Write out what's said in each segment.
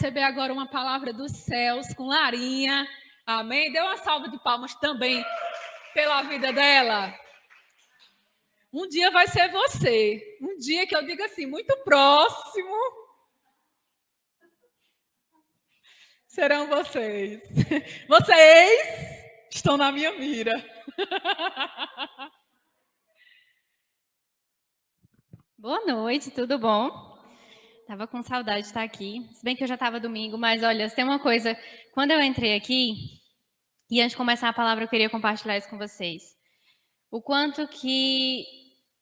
receber agora uma palavra dos céus com Larinha. Amém? Dê uma salva de palmas também pela vida dela. Um dia vai ser você. Um dia que eu digo assim, muito próximo, serão vocês. Vocês estão na minha mira. Boa noite, tudo bom? Tava com saudade de estar aqui. Se bem que eu já estava domingo, mas olha, tem uma coisa. Quando eu entrei aqui, e antes de começar a palavra, eu queria compartilhar isso com vocês. O quanto que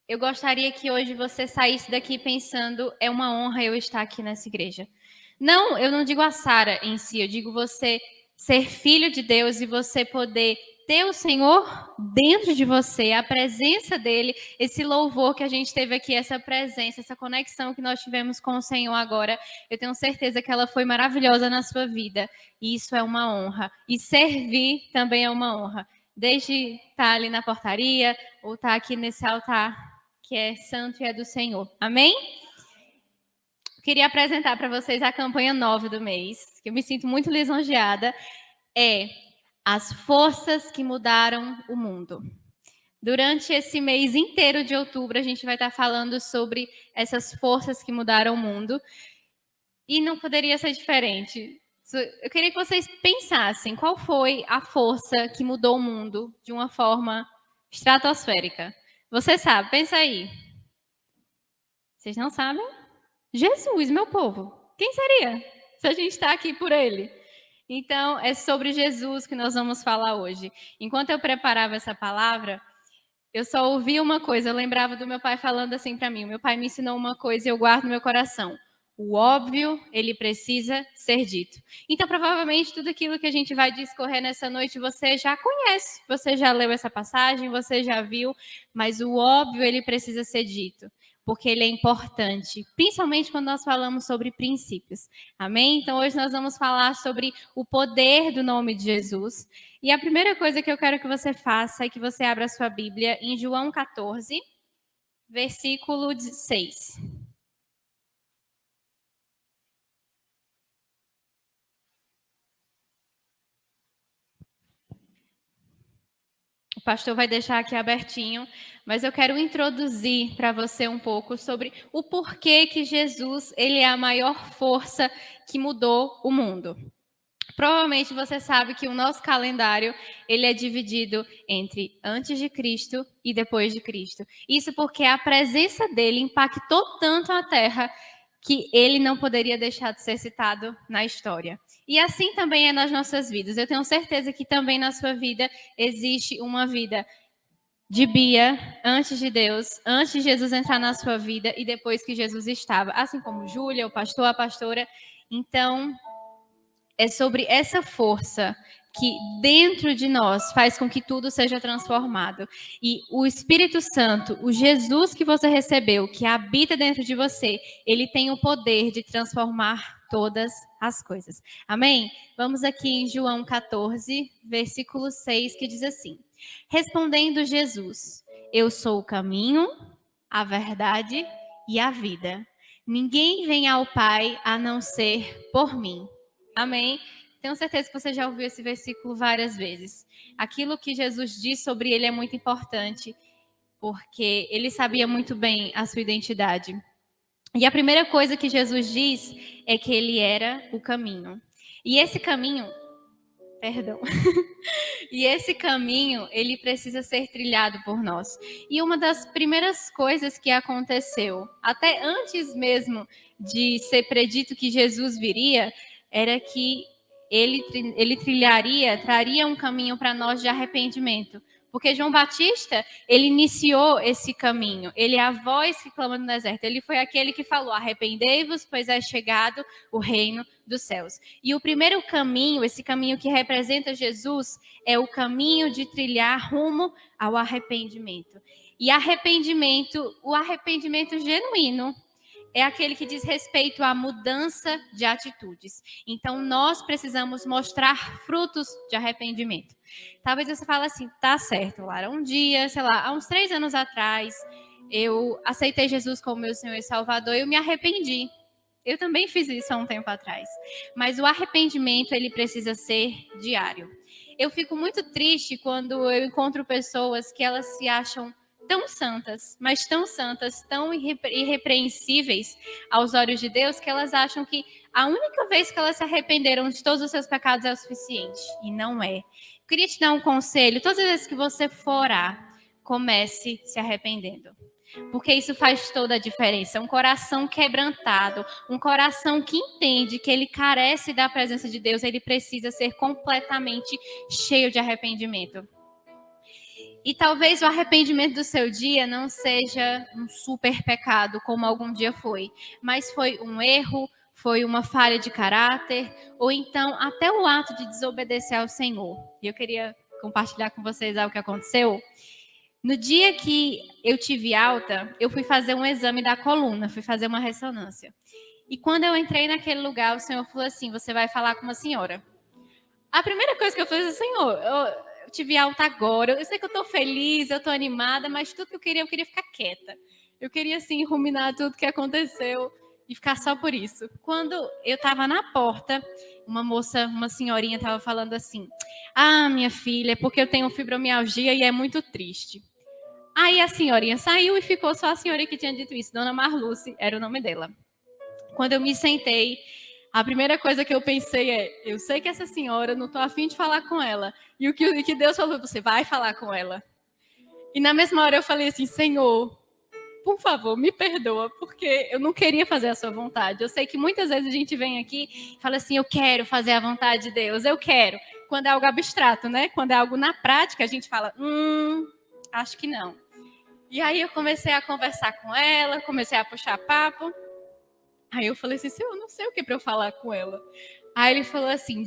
eu gostaria que hoje você saísse daqui pensando, é uma honra eu estar aqui nessa igreja. Não, eu não digo a Sara em si, eu digo você ser filho de Deus e você poder ter o Senhor dentro de você, a presença dele, esse louvor que a gente teve aqui, essa presença, essa conexão que nós tivemos com o Senhor agora, eu tenho certeza que ela foi maravilhosa na sua vida. E isso é uma honra. E servir também é uma honra. Desde estar ali na portaria ou estar aqui nesse altar que é santo e é do Senhor. Amém? Queria apresentar para vocês a campanha 9 do mês, que eu me sinto muito lisonjeada, é As Forças que Mudaram o Mundo. Durante esse mês inteiro de outubro, a gente vai estar falando sobre essas forças que mudaram o mundo. E não poderia ser diferente. Eu queria que vocês pensassem qual foi a força que mudou o mundo de uma forma estratosférica. Você sabe, pensa aí. Vocês não sabem? Jesus, meu povo. Quem seria se a gente está aqui por ele? Então, é sobre Jesus que nós vamos falar hoje. Enquanto eu preparava essa palavra, eu só ouvi uma coisa. Eu lembrava do meu pai falando assim para mim. O meu pai me ensinou uma coisa e eu guardo no meu coração. O óbvio, ele precisa ser dito. Então, provavelmente, tudo aquilo que a gente vai discorrer nessa noite, você já conhece. Você já leu essa passagem, você já viu. Mas o óbvio, ele precisa ser dito. Porque ele é importante, principalmente quando nós falamos sobre princípios. Amém? Então, hoje nós vamos falar sobre o poder do nome de Jesus. E a primeira coisa que eu quero que você faça é que você abra a sua Bíblia em João 14, versículo 6. O pastor vai deixar aqui abertinho, mas eu quero introduzir para você um pouco sobre o porquê que Jesus ele é a maior força que mudou o mundo. Provavelmente você sabe que o nosso calendário ele é dividido entre antes de Cristo e depois de Cristo. Isso porque a presença dele impactou tanto a Terra que ele não poderia deixar de ser citado na história. E assim também é nas nossas vidas. Eu tenho certeza que também na sua vida existe uma vida de Bia antes de Deus, antes de Jesus entrar na sua vida e depois que Jesus estava. Assim como Júlia, o pastor, a pastora. Então, é sobre essa força que dentro de nós faz com que tudo seja transformado. E o Espírito Santo, o Jesus que você recebeu, que habita dentro de você, ele tem o poder de transformar todas as coisas. Amém? Vamos aqui em João 14, versículo 6, que diz assim: Respondendo Jesus, eu sou o caminho, a verdade e a vida. Ninguém vem ao Pai a não ser por mim. Amém? Tenho certeza que você já ouviu esse versículo várias vezes. Aquilo que Jesus diz sobre ele é muito importante, porque ele sabia muito bem a sua identidade. E a primeira coisa que Jesus diz é que ele era o caminho. E esse caminho, e esse caminho, ele precisa ser trilhado por nós. E uma das primeiras coisas que aconteceu, até antes mesmo de ser predito que Jesus viria, era que ele traria um caminho para nós de arrependimento. Porque João Batista, ele iniciou esse caminho. Ele é a voz que clama no deserto. Ele foi aquele que falou: arrependei-vos, pois é chegado o reino dos céus. E o primeiro caminho, esse caminho que representa Jesus, é o caminho de trilhar rumo ao arrependimento. E o arrependimento genuíno, é aquele que diz respeito à mudança de atitudes. Então, nós precisamos mostrar frutos de arrependimento. Talvez você fale assim, tá certo, Lara. Um dia, sei lá, há uns 3 anos atrás, eu aceitei Jesus como meu Senhor e Salvador e eu me arrependi. Eu também fiz isso há um tempo atrás. Mas o arrependimento, ele precisa ser diário. Eu fico muito triste quando eu encontro pessoas que elas se acham tão santas, mas tão santas, tão irrepreensíveis aos olhos de Deus, que elas acham que a única vez que elas se arrependeram de todos os seus pecados é o suficiente. E não é. Eu queria te dar um conselho. Todas as vezes que você for orar, comece se arrependendo. Porque isso faz toda a diferença. Um coração quebrantado, um coração que entende que ele carece da presença de Deus, ele precisa ser completamente cheio de arrependimento. E talvez o arrependimento do seu dia não seja um super pecado, como algum dia foi, mas foi um erro, foi uma falha de caráter, ou então até o ato de desobedecer ao Senhor. E eu queria compartilhar com vocês algo que aconteceu. No dia que eu tive alta, eu fui fazer um exame da coluna, fui fazer uma ressonância. E quando eu entrei naquele lugar, o Senhor falou assim, você vai falar com uma senhora. A primeira coisa que eu falei, Senhor, eu tive alta agora, eu sei que eu estou feliz, eu estou animada, mas tudo que eu queria ficar quieta. Eu queria, assim, ruminar tudo que aconteceu e ficar só por isso. Quando eu estava na porta, uma senhorinha estava falando assim, minha filha, é porque eu tenho fibromialgia e é muito triste. Aí a senhorinha saiu e ficou só a senhora que tinha dito isso, Dona Marluce, era o nome dela. Quando eu me sentei, a primeira coisa que eu pensei é, eu sei que essa senhora, não estou afim de falar com ela. E o que Deus falou, você vai falar com ela. E na mesma hora eu falei assim, Senhor, por favor, me perdoa, porque eu não queria fazer a sua vontade. Eu sei que muitas vezes a gente vem aqui e fala assim, eu quero fazer a vontade de Deus, eu quero. Quando é algo abstrato, né? Quando é algo na prática, a gente fala, acho que não. E aí eu comecei a conversar com ela, comecei a puxar papo. Aí eu falei assim, eu não sei o que para eu falar com ela. Aí ele falou assim,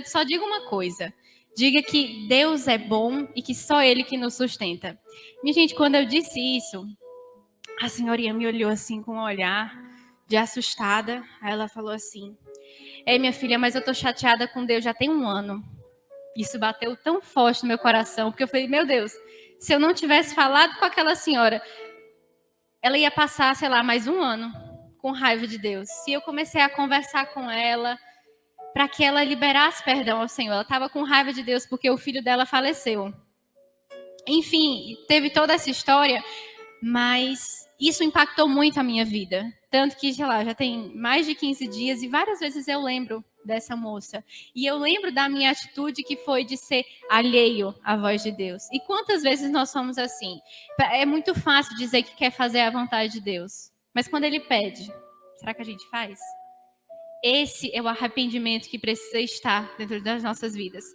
só diga uma coisa. Diga que Deus é bom e que só Ele que nos sustenta. Minha gente, quando eu disse isso, a senhorinha me olhou assim com um olhar de assustada. Aí ela falou assim, minha filha, mas eu tô chateada com Deus já tem um ano. Isso bateu tão forte no meu coração, porque eu falei, meu Deus, se eu não tivesse falado com aquela senhora, ela ia passar, sei lá, mais um ano com raiva de Deus. E eu comecei a conversar com ela para que ela liberasse perdão ao Senhor. Ela estava com raiva de Deus porque o filho dela faleceu. Enfim, teve toda essa história, mas isso impactou muito a minha vida. Tanto que, sei lá, já tem mais de 15 dias e várias vezes eu lembro dessa moça. E eu lembro da minha atitude que foi de ser alheio à voz de Deus. E quantas vezes nós somos assim? É muito fácil dizer que quer fazer a vontade de Deus. Mas quando Ele pede, será que a gente faz? Esse é o arrependimento que precisa estar dentro das nossas vidas.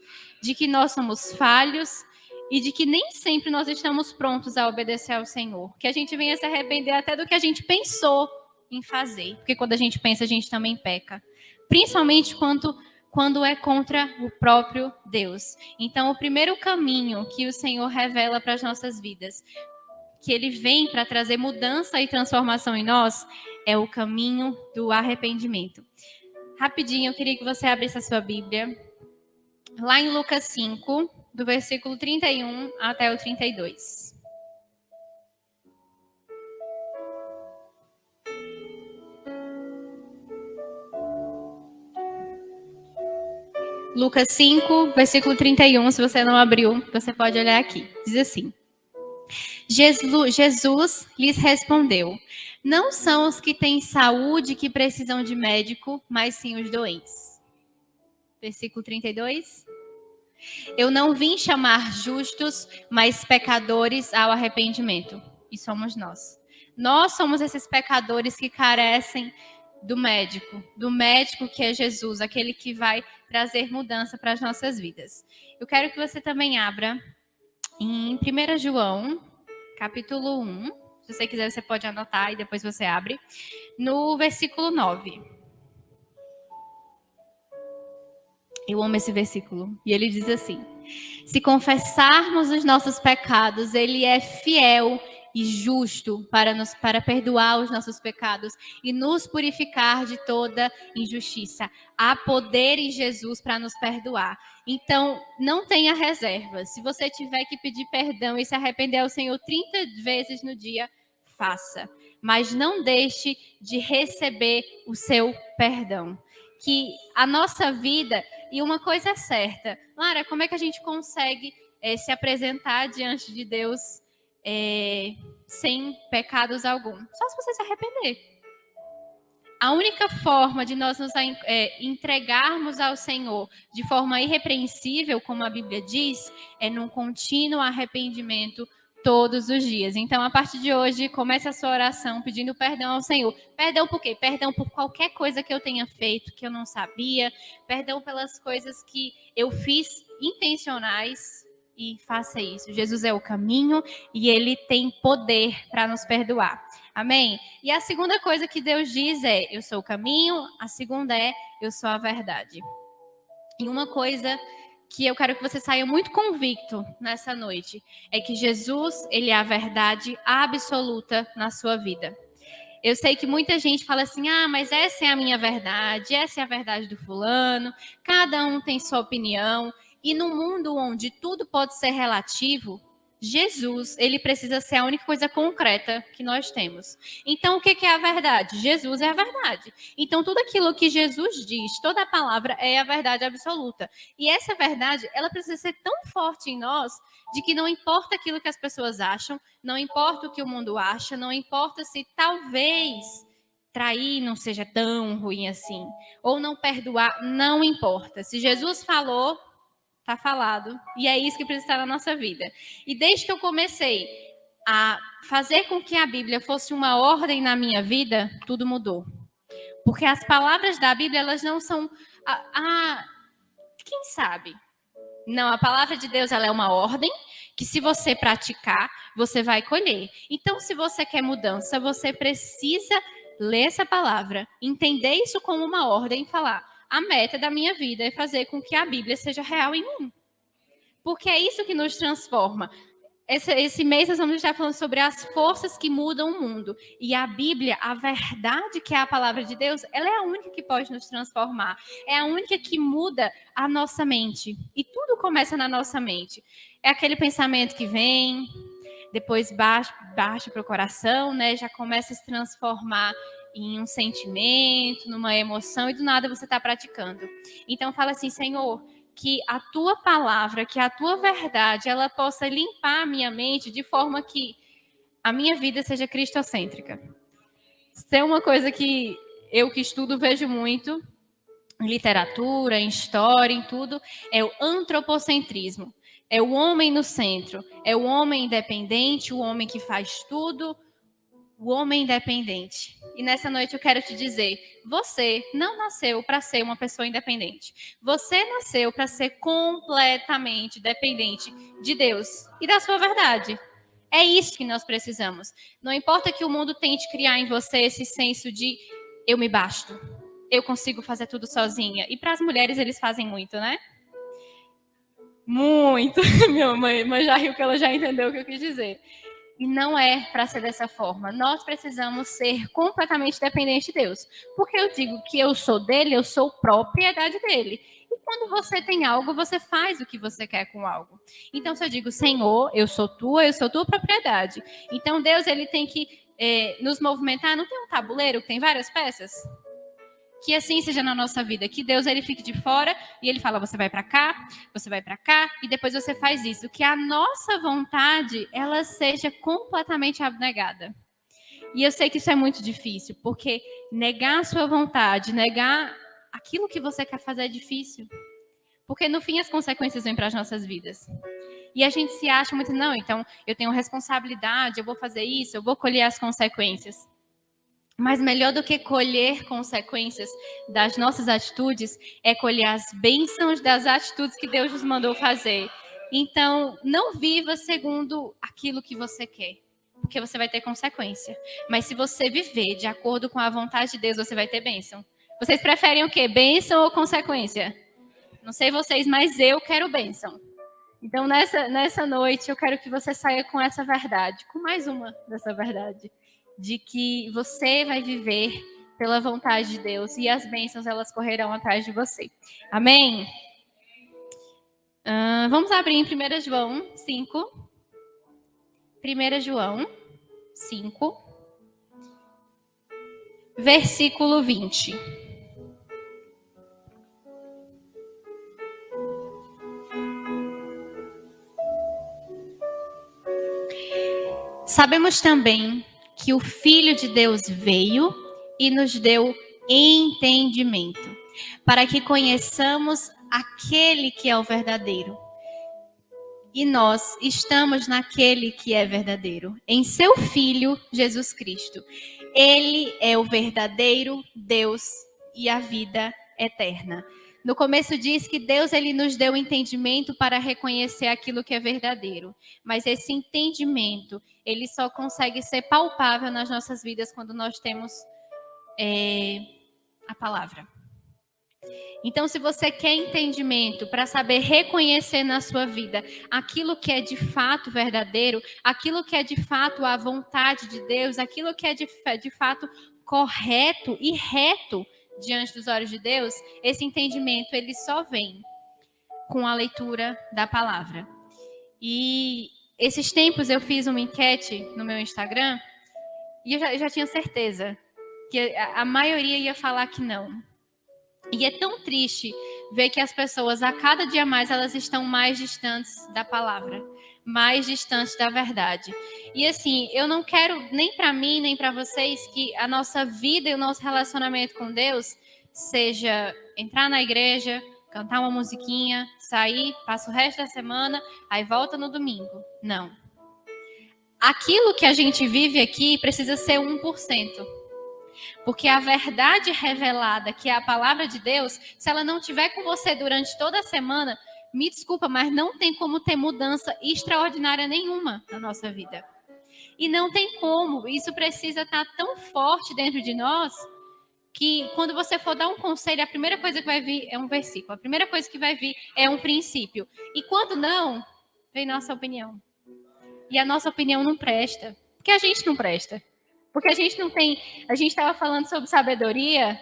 De que nós somos falhos e de que nem sempre nós estamos prontos a obedecer ao Senhor. Que a gente venha se arrepender até do que a gente pensou em fazer. Porque quando a gente pensa, a gente também peca. Principalmente quando é contra o próprio Deus. Então, o primeiro caminho que o Senhor revela para as nossas vidas, que Ele vem para trazer mudança e transformação em nós, é o caminho do arrependimento. Rapidinho, eu queria que você abrisse a sua Bíblia. Lá em Lucas 5, do versículo 31 até o 32. Lucas 5, versículo 31, se você não abriu, você pode olhar aqui. Diz assim: Jesus lhes respondeu: não são os que têm saúde que precisam de médico, mas sim os doentes. Versículo 32. Eu não vim chamar justos, mas pecadores ao arrependimento. E somos nós. Nós somos esses pecadores que carecem do médico que é Jesus, aquele que vai trazer mudança para as nossas vidas. Eu quero que você também abra em 1 João, capítulo 1. Se você quiser, você pode anotar e depois você abre. No versículo 9. Eu amo esse versículo. E ele diz assim: se confessarmos os nossos pecados, Ele é fiel e justo para perdoar os nossos pecados e nos purificar de toda injustiça. Há poder em Jesus para nos perdoar. Então, não tenha reservas. Se você tiver que pedir perdão e se arrepender ao Senhor 30 vezes no dia, faça. mas não deixe de receber o seu perdão. Que a nossa vida, e uma coisa é certa, Lara, como é que a gente consegue se apresentar diante de Deus sem pecados algum? Só se você se arrepender. A única forma de nós nos entregarmos ao Senhor de forma irrepreensível, como a Bíblia diz, é num contínuo arrependimento todos os dias. Então, a partir de hoje, comece a sua oração pedindo perdão ao Senhor. Perdão por quê? Perdão por qualquer coisa que eu tenha feito, que eu não sabia. Perdão pelas coisas que eu fiz intencionais. E faça isso. Jesus é o caminho e Ele tem poder para nos perdoar. Amém? E a segunda coisa que Deus diz é: eu sou o caminho. A segunda é: eu sou a verdade. E uma coisa que eu quero que você saia muito convicto nessa noite é que Jesus, Ele é a verdade absoluta na sua vida. Eu sei que muita gente fala assim: ah, mas essa é a minha verdade, essa é a verdade do fulano, cada um tem sua opinião. E num mundo onde tudo pode ser relativo, Jesus, ele precisa ser a única coisa concreta que nós temos. Então, o que é a verdade? Jesus é a verdade. Então, tudo aquilo que Jesus diz, toda a palavra é a verdade absoluta. E essa verdade, ela precisa ser tão forte em nós, de que não importa aquilo que as pessoas acham, não importa o que o mundo acha, não importa se talvez trair não seja tão ruim assim, ou não perdoar, não importa. Se Jesus falou, está falado. E é isso que precisa estar na nossa vida. E desde que eu comecei a fazer com que a Bíblia fosse uma ordem na minha vida, tudo mudou. Porque as palavras da Bíblia, elas não são... quem sabe? Não, a palavra de Deus, ela é uma ordem que se você praticar, você vai colher. Então, se você quer mudança, você precisa ler essa palavra, entender isso como uma ordem e falar: a meta da minha vida é fazer com que a Bíblia seja real em mim. Porque é isso que nos transforma. Esse mês nós vamos estar falando sobre as forças que mudam o mundo. E a Bíblia, a verdade que é a palavra de Deus, ela é a única que pode nos transformar. É a única que muda a nossa mente. E tudo começa na nossa mente. É aquele pensamento que vem, depois baixa para o coração, né? Já começa a se transformar em um sentimento, numa emoção, e do nada você está praticando. Então fala assim: Senhor, que a tua palavra, que a tua verdade, ela possa limpar a minha mente de forma que a minha vida seja cristocêntrica. Isso é uma coisa que eu que estudo vejo muito em literatura, em história, em tudo, é o antropocentrismo. É o homem no centro, é o homem independente, o homem que faz tudo, o homem independente. E nessa noite eu quero te dizer: você não nasceu para ser uma pessoa independente. Você nasceu para ser completamente dependente de Deus e da sua verdade. É isso que nós precisamos. Não importa que o mundo tente criar em você esse senso de eu me basto, eu consigo fazer tudo sozinha. E para as mulheres eles fazem muito, né? Muito. Minha mãe já riu, que ela já entendeu o que eu quis dizer. E não é para ser dessa forma. Nós precisamos ser completamente dependentes de Deus. Porque eu digo que eu sou dele, eu sou propriedade dele. E quando você tem algo, você faz o que você quer com algo. Então, se eu digo: Senhor, eu sou tua propriedade. Então, Deus, ele tem que nos movimentar. Não tem um tabuleiro que tem várias peças? Que assim seja na nossa vida, que Deus, ele fique de fora e ele fala: você vai para cá, e depois você faz isso. Que a nossa vontade, ela seja completamente abnegada. E eu sei que isso é muito difícil, porque negar a sua vontade, negar aquilo que você quer fazer é difícil. Porque no fim as consequências vêm para as nossas vidas. E a gente se acha muito: não, então eu tenho responsabilidade, eu vou fazer isso, eu vou colher as consequências. Mas melhor do que colher consequências das nossas atitudes é colher as bênçãos das atitudes que Deus nos mandou fazer. Então, não viva segundo aquilo que você quer, porque você vai ter consequência. Mas se você viver de acordo com a vontade de Deus, você vai ter bênção. Vocês preferem o quê? Bênção ou consequência? Não sei vocês, mas eu quero bênção. Então, nessa noite, eu quero que você saia com essa verdade, com mais uma dessa verdade, de que você vai viver pela vontade de Deus e as bênçãos, elas correrão atrás de você. Amém? Vamos abrir em 1 João 5. 1 João 5. versículo 20. Sabemos também que o Filho de Deus veio e nos deu entendimento, para que conheçamos aquele que é o verdadeiro. E nós estamos naquele que é verdadeiro, em seu Filho, Jesus Cristo. Ele é o verdadeiro Deus e a vida eterna. No começo diz que Deus ele nos deu entendimento para reconhecer aquilo que é verdadeiro. Mas esse entendimento, ele só consegue ser palpável nas nossas vidas quando nós temos a palavra. Então, se você quer entendimento para saber reconhecer na sua vida aquilo que é de fato verdadeiro, aquilo que é de fato a vontade de Deus, aquilo que é de fato correto e reto diante dos olhos de Deus, esse entendimento ele só vem com a leitura da palavra. E esses tempos eu fiz uma enquete no meu Instagram e eu já tinha certeza que a maioria ia falar que não. E é tão triste ver que as pessoas, a cada dia mais, elas estão mais distantes da palavra, mais distantes da verdade. E assim, eu não quero nem para mim, nem para vocês, que a nossa vida e o nosso relacionamento com Deus seja entrar na igreja, cantar uma musiquinha, sair, passa o resto da semana, aí volta no domingo. Não. Aquilo que a gente vive aqui precisa ser 1%. Porque a verdade revelada, que é a palavra de Deus, se ela não estiver com você durante toda a semana, me desculpa, mas não tem como ter mudança extraordinária nenhuma na nossa vida. E não tem como, isso precisa estar tão forte dentro de nós, que quando você for dar um conselho, a primeira coisa que vai vir é um versículo, a primeira coisa que vai vir é um princípio. E quando não, vem nossa opinião. E a nossa opinião não presta, porque a gente não presta. Porque a gente não tem... A gente estava falando sobre sabedoria,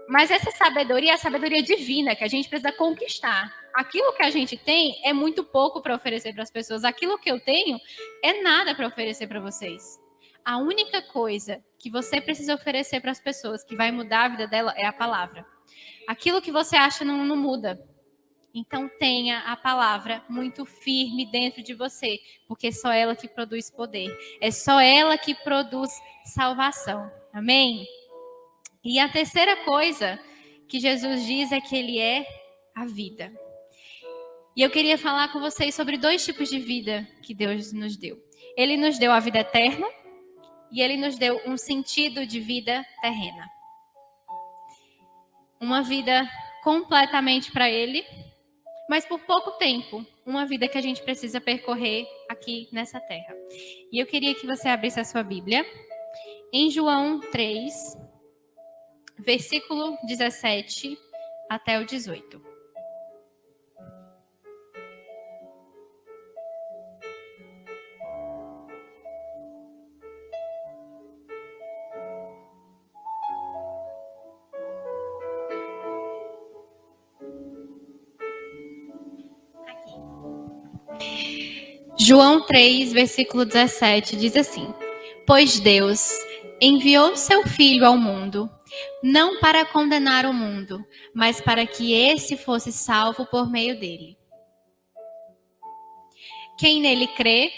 mas essa sabedoria é a sabedoria divina, que a gente precisa conquistar. Aquilo que a gente tem é muito pouco para oferecer para as pessoas. Aquilo que eu tenho é nada para oferecer para vocês. A única coisa que você precisa oferecer para as pessoas, que vai mudar a vida dela, é a palavra. Aquilo que você acha não muda. Então tenha a palavra muito firme dentro de você, porque é só ela que produz poder. É só ela que produz salvação. Amém? E a terceira coisa que Jesus diz é que ele é a vida. E eu queria falar com vocês sobre 2 tipos de vida que Deus nos deu. Ele nos deu a vida eterna e ele nos deu um sentido de vida terrena. Uma vida completamente para ele, mas por pouco tempo, uma vida que a gente precisa percorrer aqui nessa terra. E eu queria que você abrisse a sua Bíblia em João 3, versículo 17 até o 18. João 3, versículo 17, diz assim: Pois Deus enviou seu Filho ao mundo, não para condenar o mundo, mas para que esse fosse salvo por meio dele. Quem nele crê,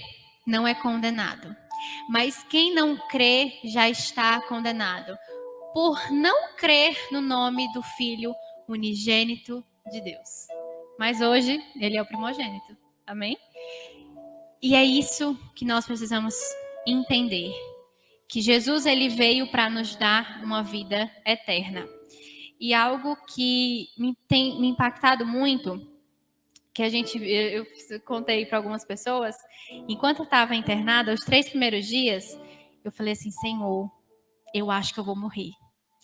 não é condenado. Mas quem não crê, já está condenado, por não crer no nome do Filho unigênito de Deus. Mas hoje, ele é o primogênito. Amém? E é isso que nós precisamos entender. Que Jesus ele veio para nos dar uma vida eterna. E algo que tem me impactado muito, que eu contei para algumas pessoas, enquanto eu estava internada, os 3 primeiros dias, eu falei assim, Senhor, eu acho que eu vou morrer.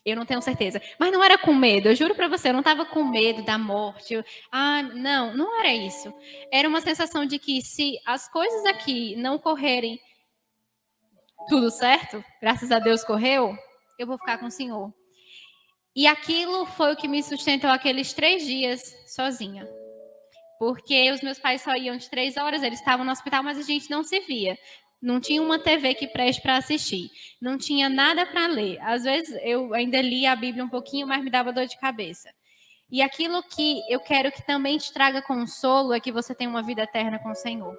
Eu não tenho certeza. Mas não era com medo, eu juro para você, eu não estava com medo da morte. Não era isso. Era uma sensação de que se as coisas aqui não correrem tudo certo, graças a Deus correu, eu vou ficar com o Senhor. E aquilo foi o que me sustentou aqueles 3 dias sozinha. Porque os meus pais só iam de 3 horas, eles estavam no hospital, mas a gente não se via. Não tinha uma TV que preste para assistir. Não tinha nada para ler. Às vezes eu ainda lia a Bíblia um pouquinho, mas me dava dor de cabeça. E aquilo que eu quero que também te traga consolo é que você tenha uma vida eterna com o Senhor.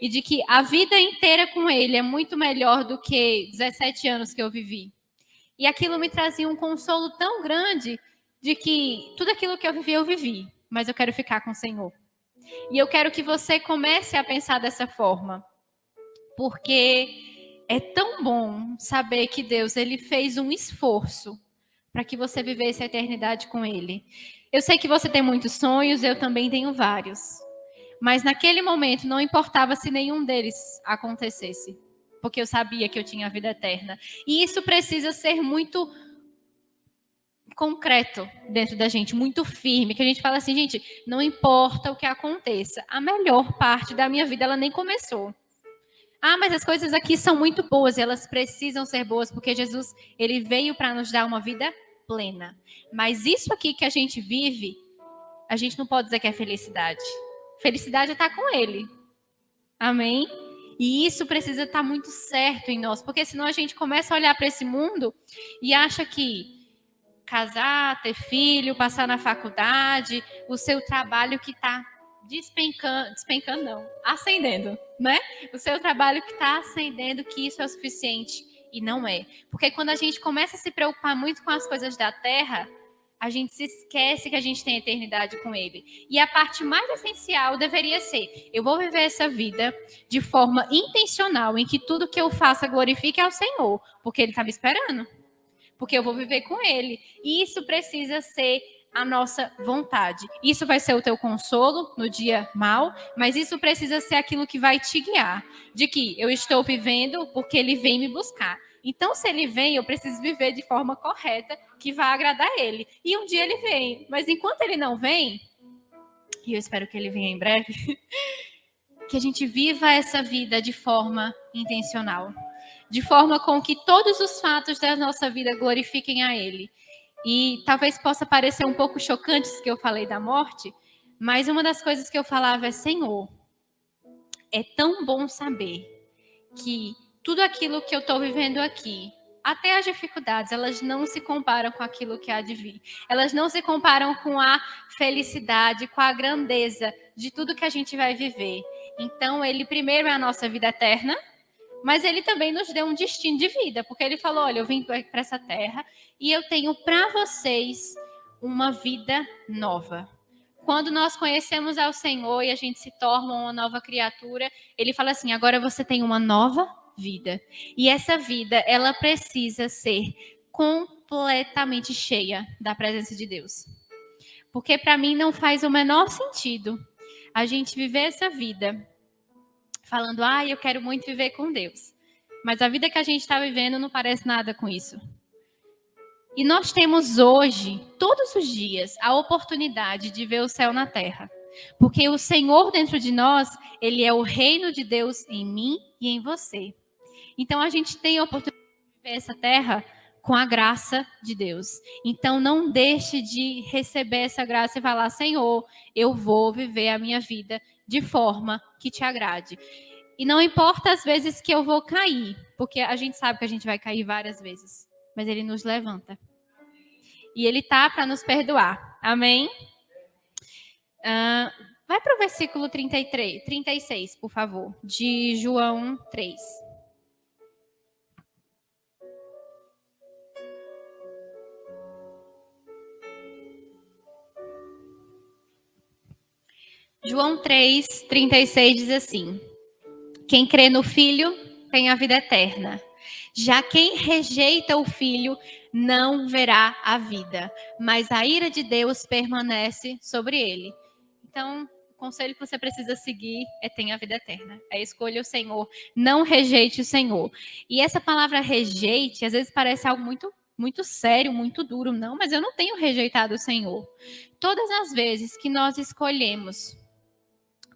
E de que a vida inteira com Ele é muito melhor do que 17 anos que eu vivi. E aquilo me trazia um consolo tão grande de que tudo aquilo que eu vivi, mas eu quero ficar com o Senhor. E eu quero que você comece a pensar dessa forma, porque é tão bom saber que Deus ele fez um esforço para que você vivesse a eternidade com Ele. Eu sei que você tem muitos sonhos, eu também tenho vários. Mas naquele momento não importava se nenhum deles acontecesse, porque eu sabia que eu tinha a vida eterna. E isso precisa ser muito concreto dentro da gente, muito firme, que a gente fala assim, gente, não importa o que aconteça, a melhor parte da minha vida ela nem começou. Ah, mas as coisas aqui são muito boas e elas precisam ser boas porque Jesus ele veio para nos dar uma vida plena. Mas isso aqui que a gente vive, a gente não pode dizer que é felicidade. Felicidade é estar com Ele. Amém? E isso precisa estar muito certo em nós, porque senão a gente começa a olhar para esse mundo e acha que casar, ter filho, passar na faculdade, o seu trabalho que está despencando não, ascendendo, né? O seu trabalho que está ascendendo, que isso é o suficiente. E não é. Porque quando a gente começa a se preocupar muito com as coisas da terra, a gente se esquece que a gente tem eternidade com Ele. E a parte mais essencial deveria ser, eu vou viver essa vida de forma intencional, em que tudo que eu faça glorifique ao Senhor, porque Ele está me esperando. Porque eu vou viver com Ele. E isso precisa ser a nossa vontade. Isso vai ser o teu consolo no dia mau, mas isso precisa ser aquilo que vai te guiar. De que eu estou vivendo porque Ele vem me buscar. Então, se Ele vem, eu preciso viver de forma correta, que vai agradar Ele. E um dia Ele vem. Mas enquanto Ele não vem, e eu espero que Ele venha em breve, que a gente viva essa vida de forma intencional. De forma com que todos os fatos da nossa vida glorifiquem a Ele. E talvez possa parecer um pouco chocante isso que eu falei da morte, mas uma das coisas que eu falava é, Senhor, é tão bom saber que tudo aquilo que eu estou vivendo aqui, até as dificuldades, elas não se comparam com aquilo que há de vir. Elas não se comparam com a felicidade, com a grandeza de tudo que a gente vai viver. Então, Ele primeiro é a nossa vida eterna, mas Ele também nos deu um destino de vida, porque Ele falou, olha, eu vim para essa terra e eu tenho para vocês uma vida nova. Quando nós conhecemos ao Senhor e a gente se torna uma nova criatura, Ele fala assim, agora você tem uma nova vida. E essa vida, ela precisa ser completamente cheia da presença de Deus. Porque para mim não faz o menor sentido a gente viver essa vida falando, eu quero muito viver com Deus. Mas a vida que a gente está vivendo não parece nada com isso. E nós temos hoje, todos os dias, a oportunidade de ver o céu na terra. Porque o Senhor dentro de nós, Ele é o reino de Deus em mim e em você. Então a gente tem a oportunidade de viver essa terra com a graça de Deus. Então não deixe de receber essa graça e falar, Senhor, eu vou viver a minha vida de forma que te agrade. E não importa as vezes que eu vou cair, porque a gente sabe que a gente vai cair várias vezes, mas Ele nos levanta. E Ele tá para nos perdoar. Amém? Vai para o versículo 36, por favor, de João 3. João 3:36 diz assim: quem crê no Filho tem a vida eterna. Já quem rejeita o Filho não verá a vida, mas a ira de Deus permanece sobre ele. Então, o conselho que você precisa seguir é tenha a vida eterna. É escolha o Senhor, não rejeite o Senhor. E essa palavra rejeite, às vezes parece algo muito sério, muito duro. Não, mas eu não tenho rejeitado o Senhor. Todas as vezes que nós escolhemos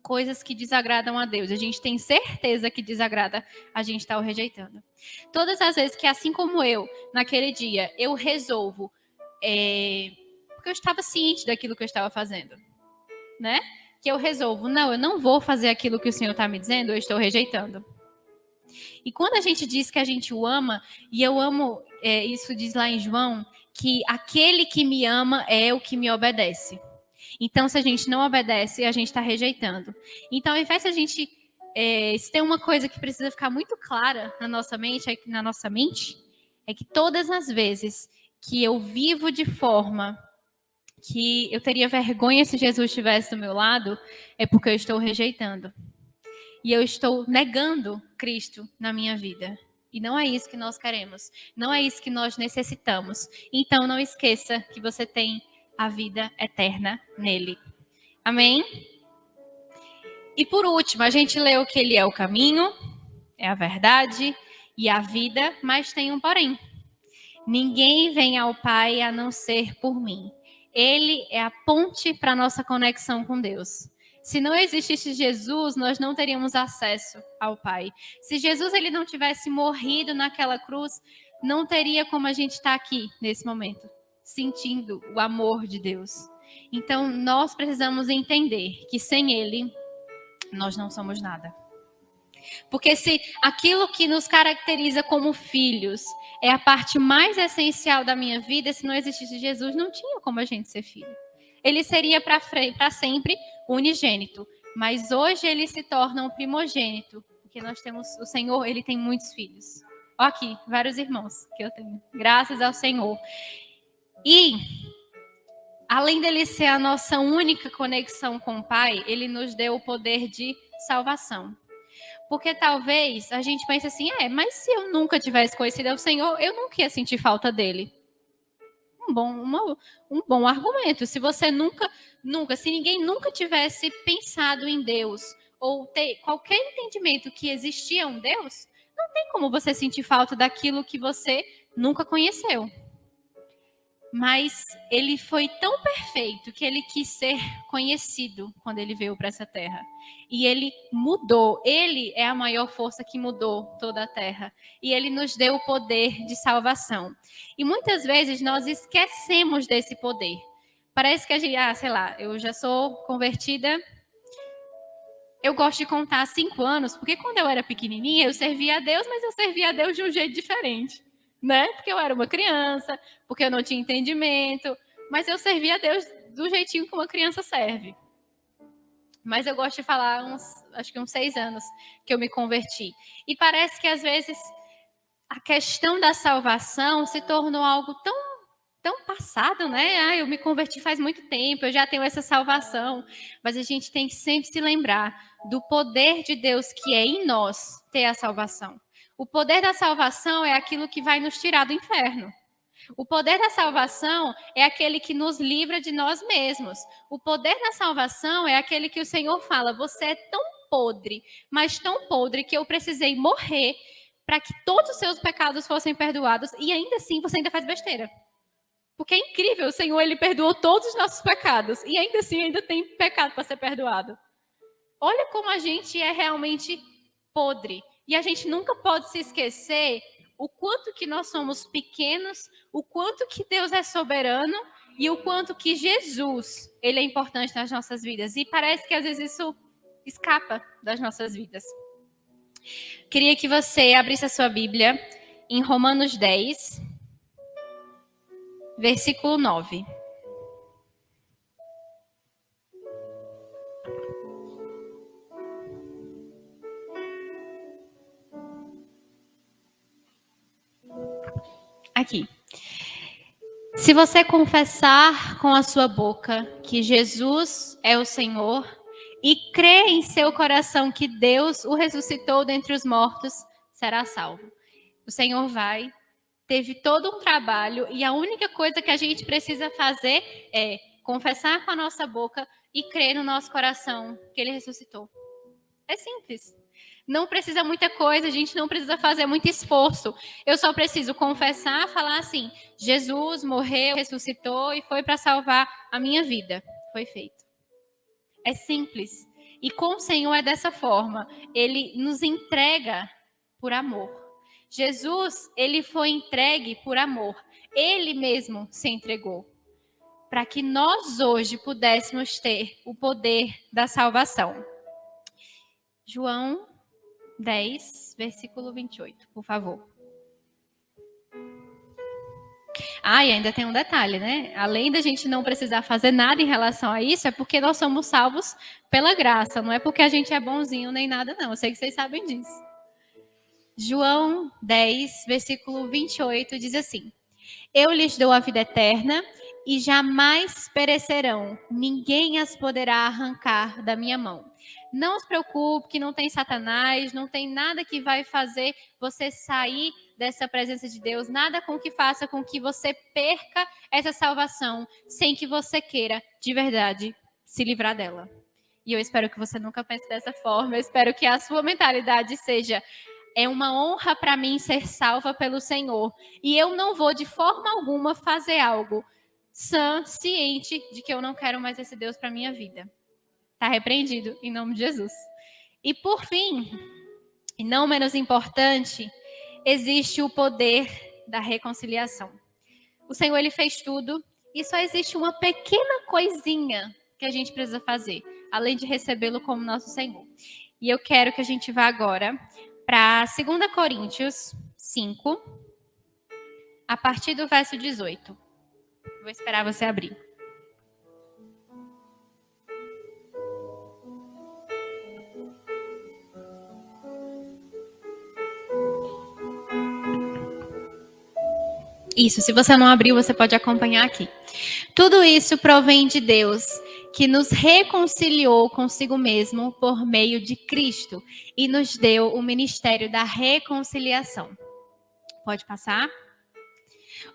coisas que desagradam a Deus, a gente tem certeza que desagrada, a gente está o rejeitando. Todas as vezes que, assim como eu, naquele dia, eu resolvo, porque eu estava ciente daquilo que eu estava fazendo, né? Que eu resolvo, não, eu não vou fazer aquilo que o Senhor está me dizendo, eu estou rejeitando. E quando a gente diz que a gente o ama, e eu amo, isso diz lá em João, que aquele que me ama é o que me obedece. Então, se a gente não obedece, a gente está rejeitando. Então, ao invés de a gente... se tem uma coisa que precisa ficar muito clara na nossa mente, é que todas as vezes que eu vivo de forma que eu teria vergonha se Jesus estivesse do meu lado, é porque eu estou rejeitando. E eu estou negando Cristo na minha vida. E não é isso que nós queremos. Não é isso que nós necessitamos. Então, não esqueça que você tem a vida eterna nele. Amém? E por último, a gente leu que ele é o caminho, é a verdade e a vida, mas tem um porém. Ninguém vem ao Pai a não ser por mim. Ele é a ponte para a nossa conexão com Deus. Se não existisse Jesus, nós não teríamos acesso ao Pai. Se Jesus ele não tivesse morrido naquela cruz, não teria como a gente estar aqui nesse momento, sentindo o amor de Deus. Então, nós precisamos entender que sem Ele, nós não somos nada. Porque se aquilo que nos caracteriza como filhos é a parte mais essencial da minha vida, se não existisse Jesus, não tinha como a gente ser filho. Ele seria para sempre unigênito, mas hoje ele se torna um primogênito, porque nós temos o Senhor, ele tem muitos filhos. Ó aqui, vários irmãos que eu tenho, graças ao Senhor. E além dele ser a nossa única conexão com o Pai, ele nos deu o poder de salvação. Porque talvez a gente pense assim, mas se eu nunca tivesse conhecido o Senhor, eu nunca ia sentir falta dele. Um bom argumento. Se você se ninguém nunca tivesse pensado em Deus, ou ter qualquer entendimento que existia um Deus, não tem como você sentir falta daquilo que você nunca conheceu. Mas ele foi tão perfeito que ele quis ser conhecido quando ele veio para essa terra. E ele mudou. Ele é a maior força que mudou toda a terra. E ele nos deu o poder de salvação. E muitas vezes nós esquecemos desse poder. Parece que a gente, eu já sou convertida. Eu gosto de contar 5 anos, porque quando eu era pequenininha eu servia a Deus, mas eu servia a Deus de um jeito diferente. Né? Porque eu era uma criança, porque eu não tinha entendimento, mas eu servia a Deus do jeitinho que uma criança serve. Mas eu gosto de falar acho que uns 6 anos que eu me converti. E parece que às vezes a questão da salvação se tornou algo tão passado, né? Eu me converti faz muito tempo, eu já tenho essa salvação. Mas a gente tem que sempre se lembrar do poder de Deus que é em nós ter a salvação. O poder da salvação é aquilo que vai nos tirar do inferno. O poder da salvação é aquele que nos livra de nós mesmos. O poder da salvação é aquele que o Senhor fala, você é tão podre, mas tão podre que eu precisei morrer para que todos os seus pecados fossem perdoados e ainda assim você ainda faz besteira. Porque é incrível, o Senhor ele perdoou todos os nossos pecados e ainda assim ainda tem pecado para ser perdoado. Olha como a gente é realmente podre. E a gente nunca pode se esquecer o quanto que nós somos pequenos, o quanto que Deus é soberano e o quanto que Jesus, ele é importante nas nossas vidas. E parece que às vezes isso escapa das nossas vidas. Queria que você abrisse a sua Bíblia em Romanos 10, versículo 9. Aqui. Se você confessar com a sua boca que Jesus é o Senhor e crer em seu coração que Deus o ressuscitou dentre os mortos, será salvo. O Senhor teve todo um trabalho e a única coisa que a gente precisa fazer é confessar com a nossa boca e crer no nosso coração que Ele ressuscitou. É simples. Não precisa muita coisa, a gente não precisa fazer muito esforço. Eu só preciso confessar, falar assim, Jesus morreu, ressuscitou e foi para salvar a minha vida. Foi feito. É simples. E com o Senhor é dessa forma. Ele nos entrega por amor. Jesus, ele foi entregue por amor. Ele mesmo se entregou. Para que nós hoje pudéssemos ter o poder da salvação. João 10, versículo 28, por favor. Ah, e ainda tem um detalhe, né? Além da gente não precisar fazer nada em relação a isso, é porque nós somos salvos pela graça, não é porque a gente é bonzinho nem nada, não. Eu sei que vocês sabem disso. João 10, versículo 28, diz assim: Eu lhes dou a vida eterna e jamais perecerão. Ninguém as poderá arrancar da minha mão. Não se preocupe que não tem Satanás, não tem nada que vai fazer você sair dessa presença de Deus, nada com que faça com que você perca essa salvação, sem que você queira, de verdade, se livrar dela. E eu espero que você nunca pense dessa forma, eu espero que a sua mentalidade seja: é uma honra para mim ser salva pelo Senhor. E eu não vou de forma alguma fazer algo ciente de que eu não quero mais esse Deus para minha vida. Está repreendido em nome de Jesus. E por fim, e não menos importante, existe o poder da reconciliação. O Senhor, ele fez tudo e só existe uma pequena coisinha que a gente precisa fazer, além de recebê-lo como nosso Senhor. E eu quero que a gente vá agora para 2 Coríntios 5, a partir do verso 18. Vou esperar você abrir. Isso, se você não abriu, você pode acompanhar aqui. Tudo isso provém de Deus, que nos reconciliou consigo mesmo por meio de Cristo e nos deu o ministério da reconciliação. Pode passar?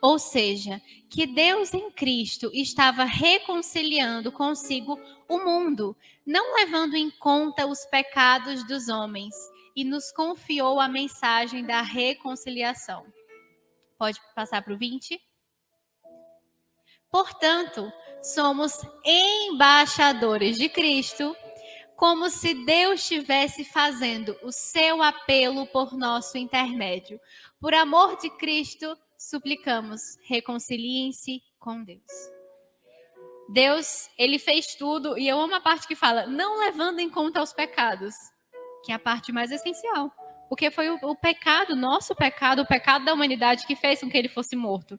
Ou seja, que Deus em Cristo estava reconciliando consigo o mundo, não levando em conta os pecados dos homens, e nos confiou a mensagem da reconciliação. Pode passar para o 20? Portanto, somos embaixadores de Cristo, como se Deus estivesse fazendo o seu apelo por nosso intermédio. Por amor de Cristo, suplicamos, reconciliem-se com Deus. Deus, ele fez tudo, e eu amo a parte que fala, não levando em conta os pecados, que é a parte mais essencial. Porque foi o pecado, nosso pecado, o pecado da humanidade que fez com que ele fosse morto.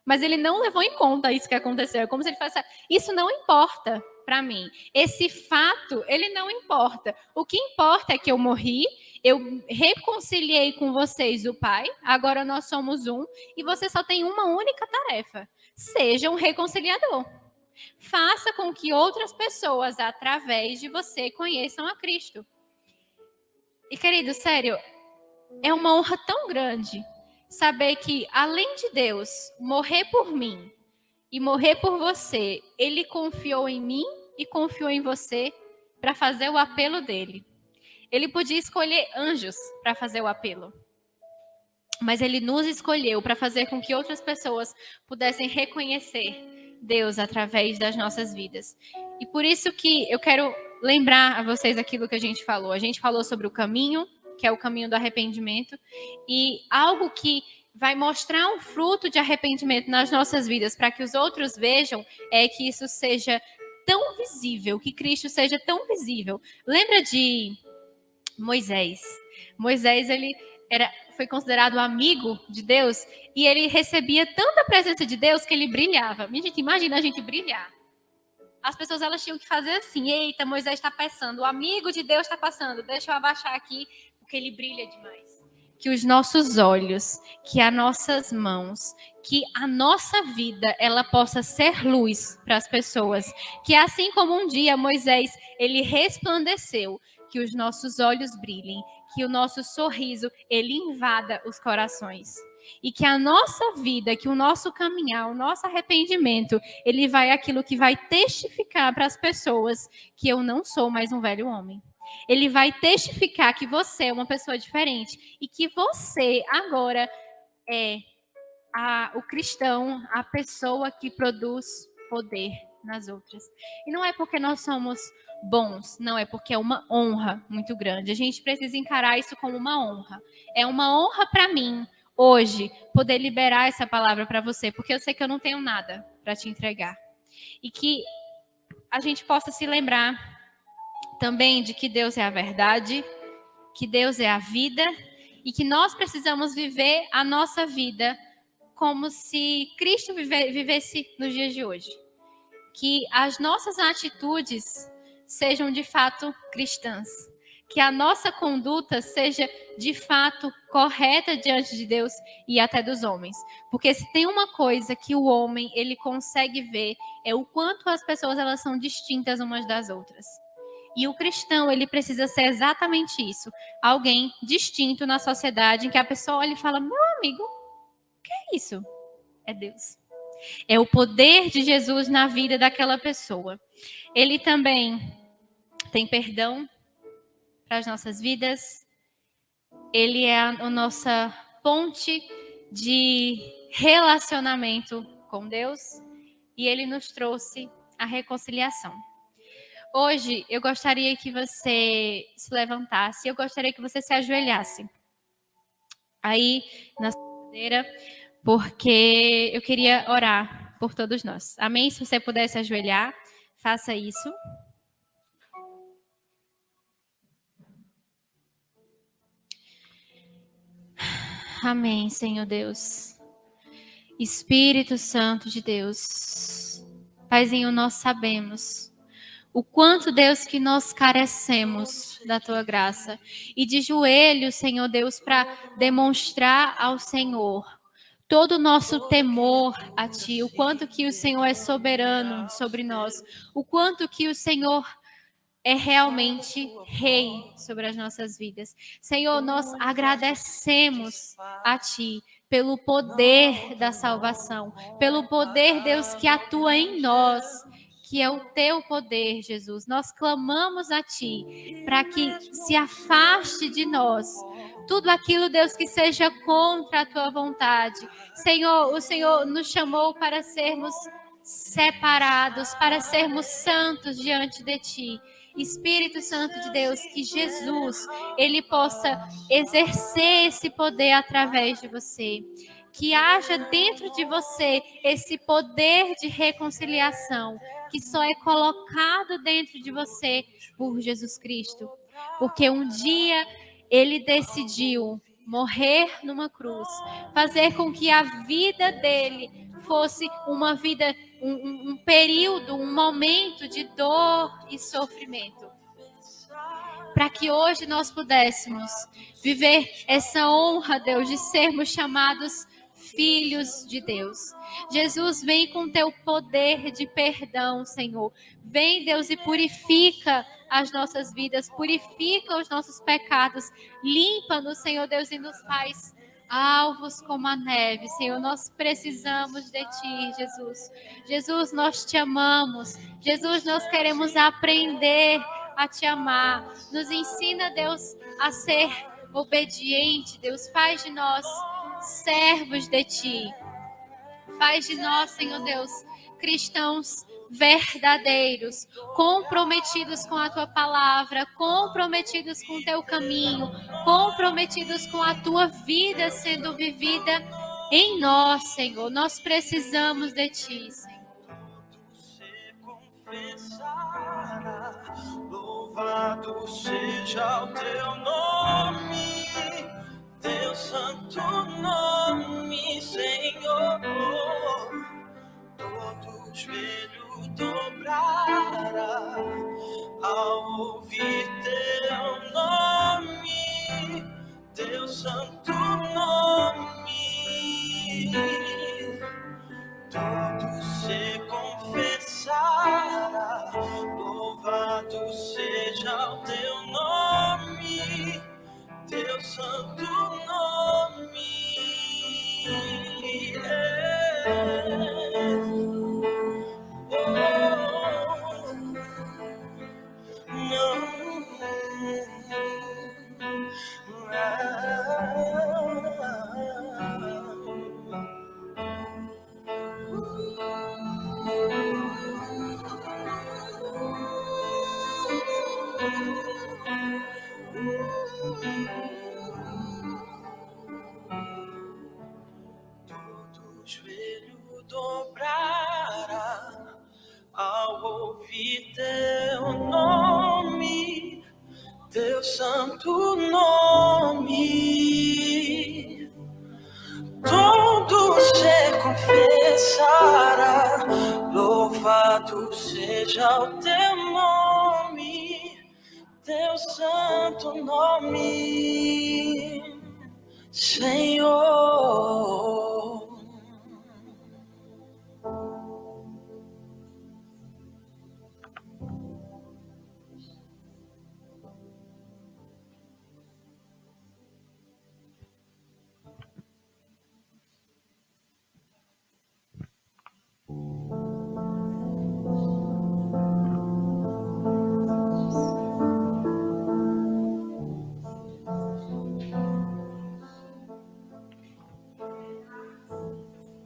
Mas ele não levou em conta isso que aconteceu. É como se ele fosse, isso não importa para mim. Esse fato, ele não importa. O que importa é que eu morri, eu reconciliei com vocês o Pai, agora nós somos um, e você só tem uma única tarefa. Seja um reconciliador. Faça com que outras pessoas, através de você, conheçam a Cristo. E, querido, sério, é uma honra tão grande saber que, além de Deus morrer por mim e morrer por você, Ele confiou em mim e confiou em você para fazer o apelo dele. Ele podia escolher anjos para fazer o apelo, mas Ele nos escolheu para fazer com que outras pessoas pudessem reconhecer Deus através das nossas vidas. E por isso que eu quero lembrar a vocês aquilo que a gente falou. A gente falou sobre o caminho, que é o caminho do arrependimento, e algo que vai mostrar um fruto de arrependimento nas nossas vidas para que os outros vejam é que isso seja tão visível, que Cristo seja tão visível. Lembra de Moisés? Moisés, ele foi considerado amigo de Deus e ele recebia tanta presença de Deus que ele brilhava. Minha gente, imagina a gente brilhar. As pessoas, elas tinham que fazer assim, eita, Moisés está passando, o amigo de Deus está passando, deixa eu abaixar aqui, porque ele brilha demais. Que os nossos olhos, que as nossas mãos, que a nossa vida, ela possa ser luz para as pessoas. Que assim como um dia Moisés, ele resplandeceu, que os nossos olhos brilhem, que o nosso sorriso, ele invada os corações. E que a nossa vida, que o nosso caminhar, o nosso arrependimento, ele vai aquilo que vai testificar para as pessoas que eu não sou mais um velho homem. Ele vai testificar que você é uma pessoa diferente e que você agora é o cristão, a pessoa que produz poder nas outras. E não é porque nós somos bons, não, é porque é uma honra muito grande. A gente precisa encarar isso como uma honra. É uma honra para mim, hoje, poder liberar essa palavra para você, porque eu sei que eu não tenho nada para te entregar. E que a gente possa se lembrar também de que Deus é a verdade que Deus é a vida e que nós precisamos viver a nossa vida como se Cristo vivesse nos dias de hoje. Que as nossas atitudes sejam de fato cristãs. Que a nossa conduta seja de fato correta diante de Deus e até dos homens. Porque se tem uma coisa que o homem ele consegue ver é o quanto as pessoas elas são distintas umas das outras. E o cristão ele precisa ser exatamente isso. Alguém distinto na sociedade em que a pessoa olha e fala: meu amigo, o que é isso? É Deus. É o poder de Jesus na vida daquela pessoa. Ele também tem perdão para as nossas vidas. Ele é a nossa ponte de relacionamento com Deus. E ele nos trouxe a reconciliação. Hoje, eu gostaria que você se levantasse. Eu gostaria que você se ajoelhasse aí na sua cadeira, porque eu queria orar por todos nós. Amém? Se você pudesse ajoelhar, faça isso. Amém, Senhor Deus. Espírito Santo de Deus. Paizinho, nós sabemos o quanto, Deus, que nós carecemos da Tua graça. E de joelhos, Senhor Deus, para demonstrar ao Senhor todo o nosso temor a Ti, o quanto que o Senhor é soberano sobre nós, o quanto que o Senhor é realmente Rei sobre as nossas vidas. Senhor, nós agradecemos a Ti pelo poder da salvação, pelo poder, Deus, que atua em nós, que é o Teu poder, Jesus. Nós clamamos a Ti para que se afaste de nós tudo aquilo, Deus, que seja contra a Tua vontade. Senhor, o Senhor nos chamou para sermos separados, para sermos santos diante de Ti. Espírito Santo de Deus, que Jesus, ele possa exercer esse poder através de você. Que haja dentro de você esse poder de reconciliação, que só é colocado dentro de você por Jesus Cristo. Porque um dia ele decidiu morrer numa cruz, fazer com que a vida dele fosse uma vida, um período, um momento de dor e sofrimento. Para que hoje nós pudéssemos viver essa honra, Deus, de sermos chamados filhos de Deus. Jesus, vem com teu poder de perdão, Senhor. Vem, Deus, e purifica as nossas vidas, purifica os nossos pecados, limpa-nos, Senhor Deus, e nos faz alvos como a neve. Senhor, nós precisamos de Ti, Jesus. Jesus, nós Te amamos. Jesus, nós queremos aprender a Te amar. Nos ensina, Deus, a ser obediente. Deus, faz de nós servos de Ti. Faz de nós, Senhor Deus, cristãos verdadeiros, comprometidos com a Tua palavra, comprometidos com o Teu caminho, comprometidos com a Tua vida sendo vivida em nós, Senhor. Nós precisamos de Ti, Senhor. Louvado seja o Teu nome, Teu santo nome, Senhor. Todo joelho dobrará ao ouvir Teu nome, Teu santo nome. Todo se confessará, louvado seja o Teu nome, Teu santo nome. Todo joelho dobrará ao ouvir Teu nome, Teu santo nome. seja o teu nome, teu santo nome, Senhor.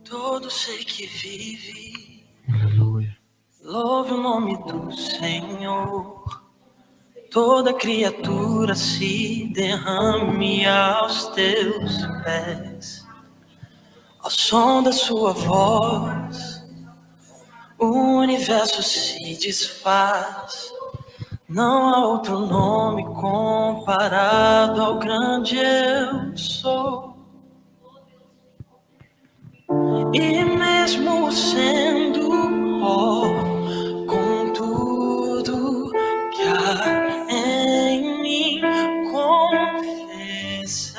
Todo ser que vive, Aleluia. louve o nome do Senhor. Toda criatura se derrame aos teus pés. Ao som da sua voz, o universo se desfaz. Não há outro nome comparado ao grande eu sou. E mesmo sendo pó, com tudo que há em mim, confessarei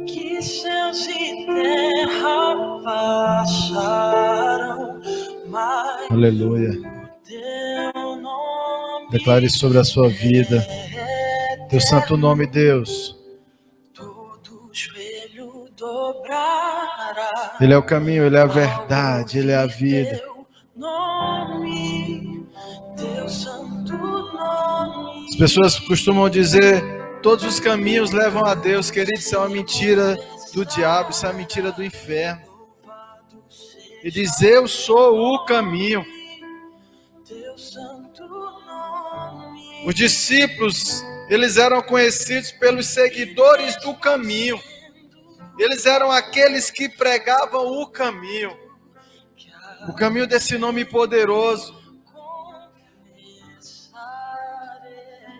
que céus e terra passarão, mas Aleluia. teu nome Declare sobre a sua vida. Teu santo nome, Deus. todo joelho dobrará. Ele é o caminho, Ele é a verdade, Ele é a vida. Teu nome, teu santo nome. As pessoas costumam dizer, todos os caminhos levam a Deus. Querido, isso é uma mentira do diabo, isso é uma mentira do inferno. E diz, eu sou o caminho. Teu santo nome. Os discípulos, eles eram conhecidos pelos seguidores do caminho. Eles eram aqueles que pregavam o caminho. O caminho desse nome poderoso.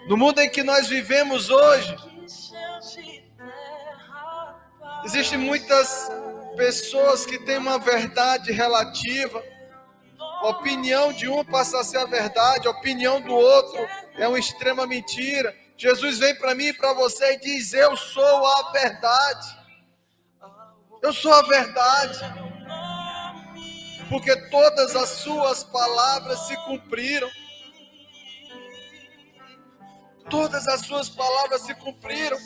No mundo em que nós vivemos hoje, existem muitas pessoas que têm uma verdade relativa. A opinião de um passa a ser a verdade, a opinião do outro é uma extrema mentira. Jesus vem para mim e para você e diz, eu sou a verdade. Eu sou a verdade. Porque todas as suas palavras se cumpriram. Todas as suas palavras se cumpriram.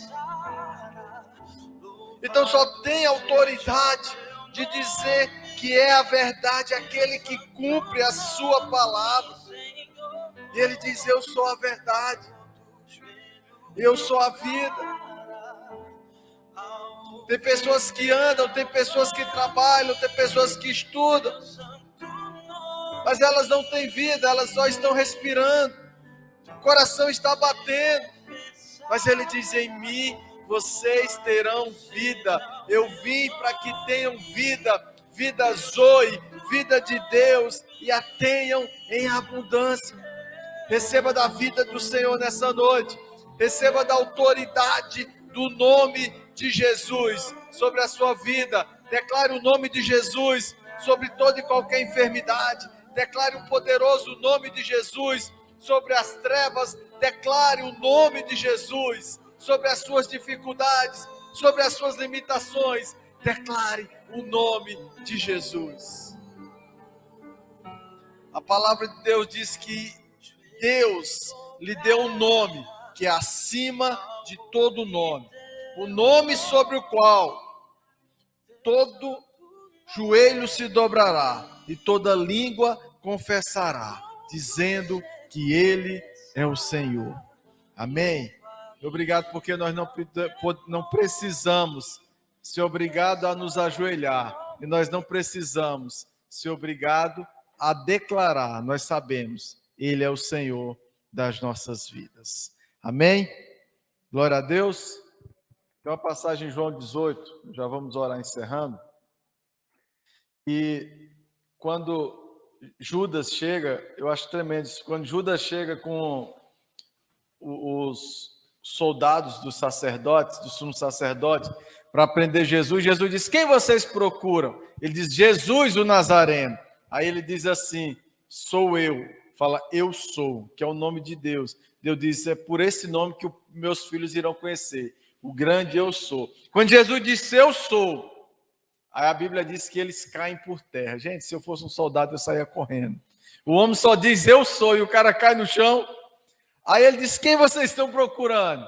Então só tem autoridade de dizer que é a verdade aquele que cumpre a sua palavra. E ele diz, eu sou a verdade. Eu sou a vida. Tem pessoas que andam, tem pessoas que trabalham, tem pessoas que estudam. Mas elas não têm vida, elas só estão respirando. O coração está batendo. Mas ele diz, em mim vocês terão vida. Eu vim para que tenham vida, vida zoe, vida de Deus, e a tenham em abundância. Receba da vida do Senhor nessa noite. Receba da autoridade do nome de Jesus sobre a sua vida. Declare o nome de Jesus sobre toda e qualquer enfermidade. Declare o poderoso nome de Jesus sobre as trevas. Declare o nome de Jesus sobre as suas dificuldades, sobre as suas limitações. Declare o nome de Jesus. A palavra de Deus diz que Deus lhe deu um nome que é acima de todo nome. O nome sobre o qual todo joelho se dobrará e toda língua confessará, dizendo que Ele é o Senhor. Amém? Obrigado, porque nós não precisamos ser obrigados a nos ajoelhar, e nós não precisamos ser obrigados a declarar. Nós sabemos, Ele é o Senhor das nossas vidas. Amém? Glória a Deus. Tem uma passagem em João 18, já vamos orar encerrando. E quando Judas chega, eu acho tremendo isso, quando Judas chega com os soldados dos sacerdotes, do sumo sacerdote, para prender Jesus, Jesus diz, quem vocês procuram? Ele diz, Jesus o Nazareno. Aí ele diz assim, sou eu. Fala, eu sou, que é o nome de Deus. Deus diz, é por esse nome que meus filhos irão conhecer. O grande eu sou. Quando Jesus disse, eu sou, aí a Bíblia diz que eles caem por terra. Gente, se eu fosse um soldado, eu saía correndo. O homem só diz, eu sou, e o cara cai no chão. Aí ele diz, quem vocês estão procurando?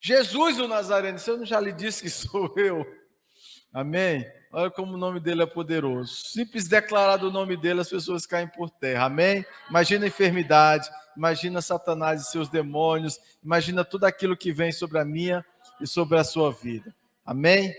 Jesus, o Nazareno. Se eu não já lhe disse que sou eu? Amém? Olha como o nome dele é poderoso. Simples declarar o nome dele, as pessoas caem por terra. Amém? Imagina a enfermidade, imagina Satanás e seus demônios, imagina tudo aquilo que vem sobre a minha e sobre a sua vida. Amém?